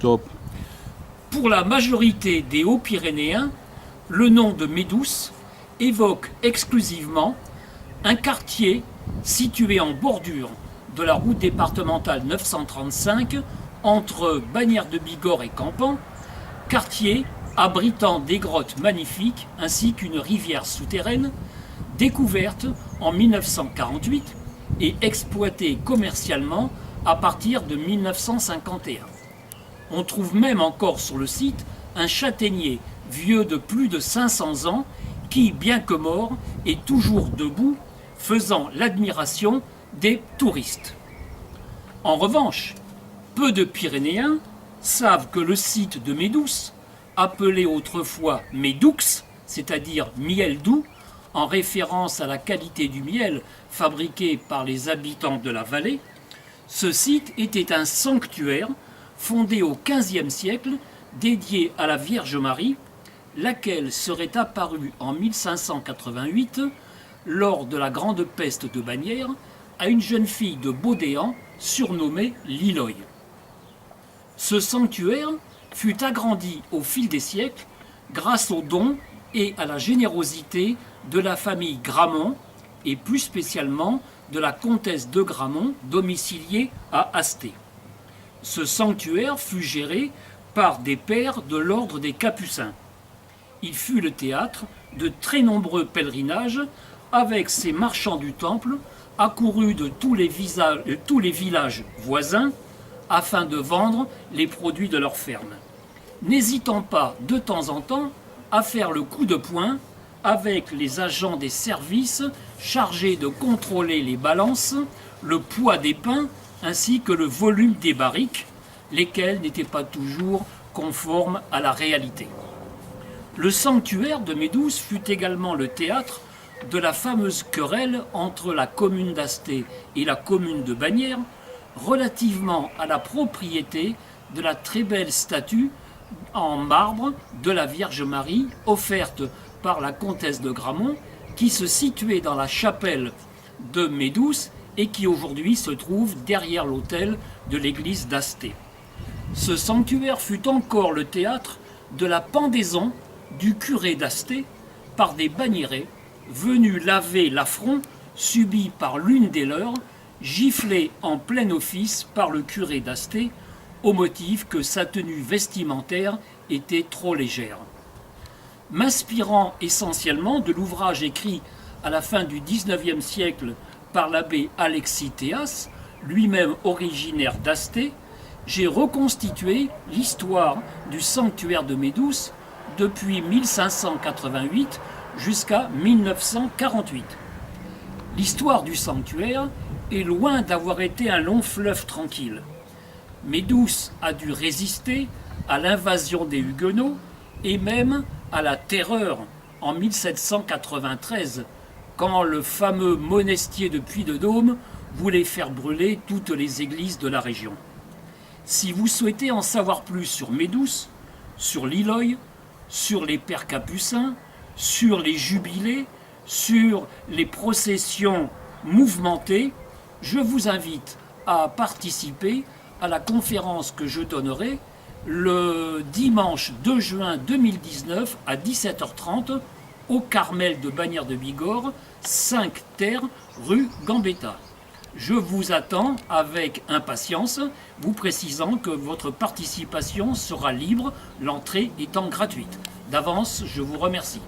Top. Pour la majorité des Hauts-Pyrénéens, le nom de Médouce évoque exclusivement un quartier situé en bordure de la route départementale 935 entre Bagnères de Bigorre et Campan, quartier abritant des grottes magnifiques ainsi qu'une rivière souterraine découverte en 1948 et exploitée commercialement à partir de 1951. On trouve même encore sur le site un châtaignier vieux de plus de 500 ans qui, bien que mort, est toujours debout, faisant l'admiration des touristes. En revanche, peu de Pyrénéens savent que le site de Médouce, appelé autrefois Médoux, c'est-à-dire miel doux, en référence à la qualité du miel fabriqué par les habitants de la vallée, ce site était un sanctuaire fondé au XVe siècle, dédié à la Vierge Marie, laquelle serait apparue en 1588 lors de la grande peste de Bagnères à une jeune fille de Baudéan surnommée Liloy. Ce sanctuaire fut agrandi au fil des siècles grâce aux dons et à la générosité de la famille Gramont et plus spécialement de la comtesse de Gramont domiciliée à Asté. Ce sanctuaire fut géré par des pères de l'ordre des Capucins. Il fut le théâtre de très nombreux pèlerinages avec ces marchands du temple accourus de tous les villages voisins afin de vendre les produits de leur ferme, n'hésitant pas de temps en temps à faire le coup de poing avec les agents des services chargés de contrôler les balances, le poids des pains ainsi que le volume des barriques, lesquels n'étaient pas toujours conformes à la réalité. Le sanctuaire de Médouce fut également le théâtre de la fameuse querelle entre la commune d'Asté et la commune de Bagnères relativement à la propriété de la très belle statue en marbre de la Vierge Marie offerte par la comtesse de Gramont qui se situait dans la chapelle de Médouce et qui aujourd'hui se trouve derrière l'autel de l'église d'Asté. Ce sanctuaire fut encore le théâtre de la pendaison du curé d'Asté par des bagnérés venus laver l'affront subi par l'une des leurs, giflé en plein office par le curé d'Asté au motif que sa tenue vestimentaire était trop légère. M'inspirant essentiellement de l'ouvrage écrit à la fin du XIXe siècle par l'abbé Alexis Théas, lui-même originaire d'Asté, j'ai reconstitué l'histoire du sanctuaire de Médouce depuis 1588 jusqu'à 1948. L'histoire du sanctuaire est loin d'avoir été un long fleuve tranquille. Médouce a dû résister à l'invasion des Huguenots et même à la terreur en 1793, quand le fameux monestier de Puy-de-Dôme voulait faire brûler toutes les églises de la région. Si vous souhaitez en savoir plus sur Médouce, sur Liloy, sur les pères capucins, sur les jubilés, sur les processions mouvementées, je vous invite à participer à la conférence que je donnerai le dimanche 2 juin 2019 à 17h30 au Carmel de Bagnères de Bigorre, 5 Terre, rue Gambetta. Je vous attends avec impatience, vous précisant que votre participation sera libre, l'entrée étant gratuite. D'avance, je vous remercie.